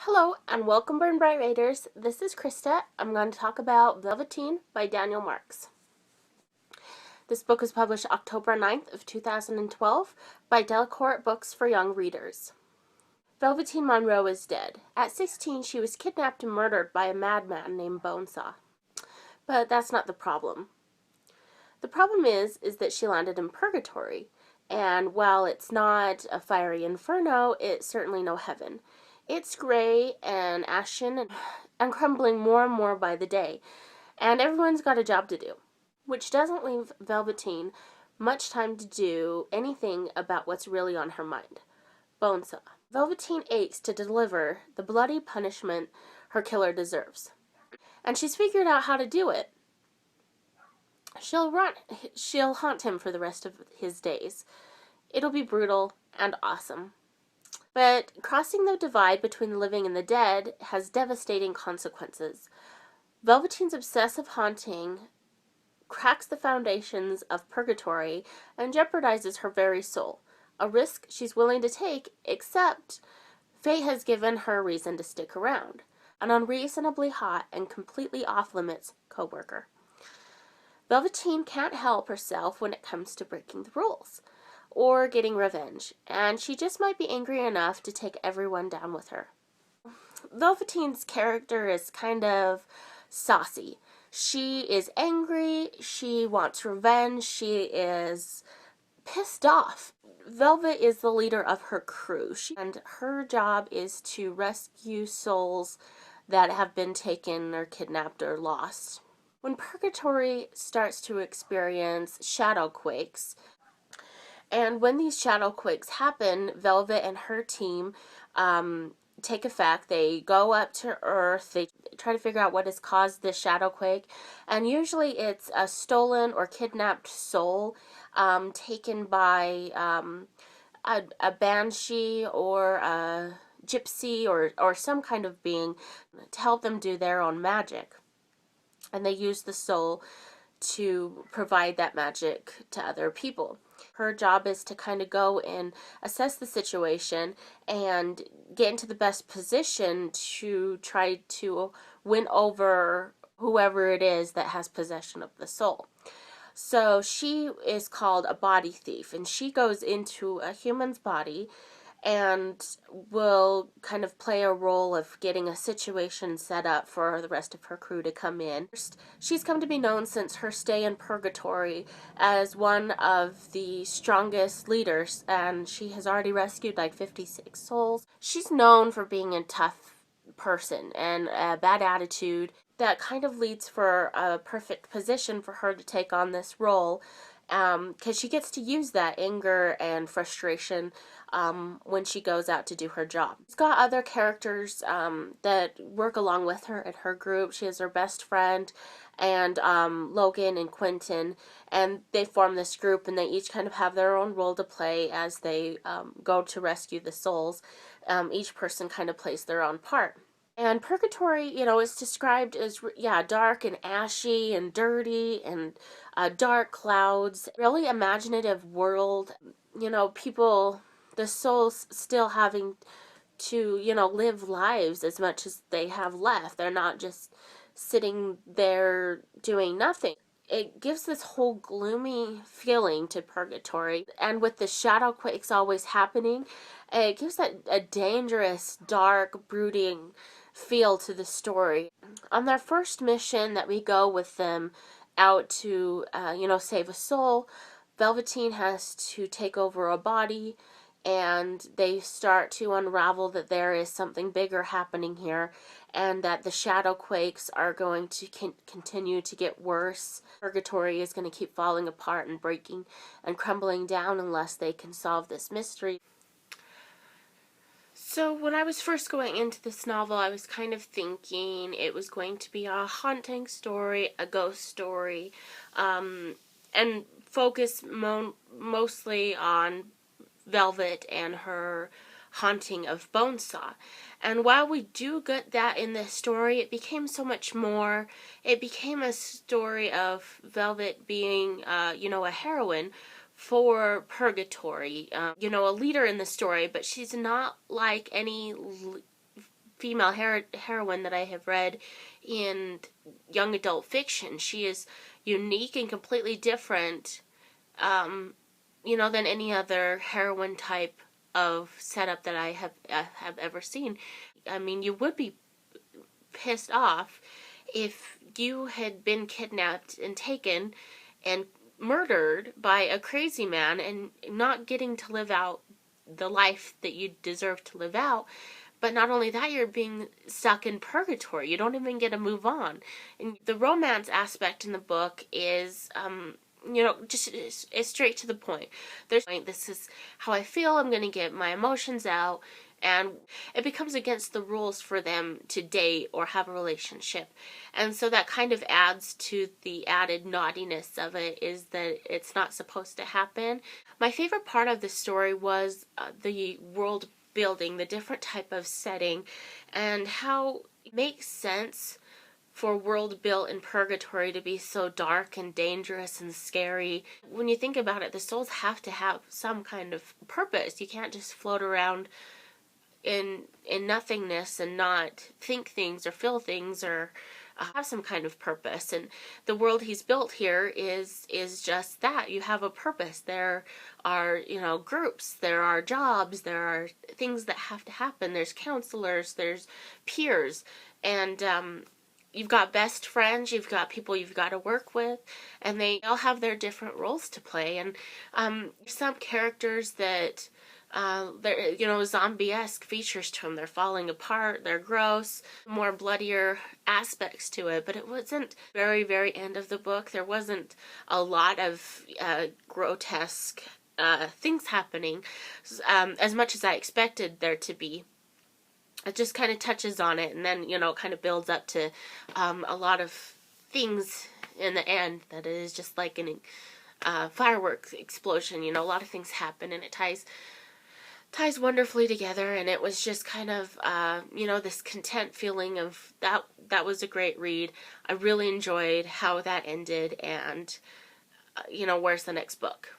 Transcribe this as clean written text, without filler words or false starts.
Hello and welcome Burn Bright Raiders. This is Krista. I'm going to talk about Velveteen by Daniel Marks. This book was published October 9th of 2012 by Delacorte Books for Young Readers. Velveteen Monroe is dead. At 16, she was kidnapped and murdered by a madman named Bonesaw. But that's not the problem. The problem is that she landed in purgatory, and while it's not a fiery inferno, it's certainly no heaven. It's gray and ashen and crumbling more and more by the day, and everyone's got a job to do, which doesn't leave Velveteen much time to do anything about what's really on her mind. Bonesaw. Velveteen aches to deliver the bloody punishment her killer deserves, and she's figured out how to do it. She'll haunt him for the rest of his days. It'll be brutal and awesome. But crossing the divide between the living and the dead has devastating consequences. Velveteen's obsessive haunting cracks the foundations of purgatory and jeopardizes her very soul, a risk she's willing to take, except fate has given her reason to stick around, an unreasonably hot and completely off-limits co-worker. Velveteen can't help herself when it comes to breaking the rules or getting revenge, and she just might be angry enough to take everyone down with her. Velveteen's character is kind of saucy. She is angry, she wants revenge, she is pissed off. Velvet is the leader of her crew, and her job is to rescue souls that have been taken or kidnapped or lost. When purgatory starts to experience shadow quakes, and when these shadow quakes happen, Velvet and her team take effect. They go up to Earth. They try to figure out what has caused this shadow quake. And usually it's a stolen or kidnapped soul taken by a banshee or a gypsy or some kind of being to help them do their own magic. And they use the soul to provide that magic to other people. Her job is to kind of go and assess the situation and get into the best position to try to win over whoever it is that has possession of the soul. So she is called a body thief, and she goes into a human's body and will kind of play a role of getting a situation set up for the rest of her crew to come in. She's come to be known since her stay in purgatory as one of the strongest leaders, and she has already rescued like 56 souls. She's known for being a tough person and a bad attitude. That kind of leads for a perfect position for her to take on this role, because she gets to use that anger and frustration when she goes out to do her job. She's got other characters that work along with her in her group. She has her best friend and Logan and Quentin, and they form this group, and they each kind of have their own role to play as they go to rescue the souls. Each person kind of plays their own part. And purgatory, is described as, dark and ashy and dirty and dark clouds. Really imaginative world. People, the souls still having to, live lives as much as they have left. They're not just sitting there doing nothing. It gives this whole gloomy feeling to purgatory. And with the shadow quakes always happening, it gives that a dangerous, dark, brooding feel to the story. On their first mission that we go with them out to, save a soul, Velveteen has to take over a body, and they start to unravel that there is something bigger happening here, and that the shadow quakes are going to continue to get worse. Purgatory is going to keep falling apart and breaking and crumbling down unless they can solve this mystery. So when I was first going into this novel, I was kind of thinking it was going to be a haunting story, a ghost story, and focus mostly on Velvet and her haunting of Bonesaw. And while we do get that in this story, it became so much more. It became a story of Velvet being, a heroine for purgatory, a leader in the story, but she's not like any female heroine that I have read in young adult fiction. She is unique and completely different, than any other heroine type of setup that I have ever seen. I mean, you would be pissed off if you had been kidnapped and taken and murdered by a crazy man and not getting to live out the life that you deserve to live out. But not only that, you're being stuck in purgatory. You don't even get to move on. And the romance aspect in the book is, just it's straight to the point. This is how I feel. I'm going to get my emotions out. And it becomes against the rules for them to date or have a relationship. And so that kind of adds to the added naughtiness of it, is that it's not supposed to happen. My favorite part of the story was the world building, the different type of setting, and how it makes sense for a world built in purgatory to be so dark and dangerous and scary. When you think about it, the souls have to have some kind of purpose. You can't just float around in nothingness and not think things or feel things or have some kind of purpose. And the world he's built here is just that. You have a purpose. There are, groups, there are jobs, there are things that have to happen. There's counselors, there's peers, and you've got best friends, you've got people you've got to work with, and they all have their different roles to play. And some characters that they're, zombie-esque features to them. They're falling apart, they're gross, more bloodier aspects to it, but it wasn't very, very end of the book. There wasn't a lot of grotesque things happening, as much as I expected there to be. It just kind of touches on it, and then, kind of builds up to a lot of things in the end that it is just like an fireworks explosion. A lot of things happen, and it ties wonderfully together. And it was just kind of, this content feeling of that was a great read. I really enjoyed how that ended, and, where's the next book?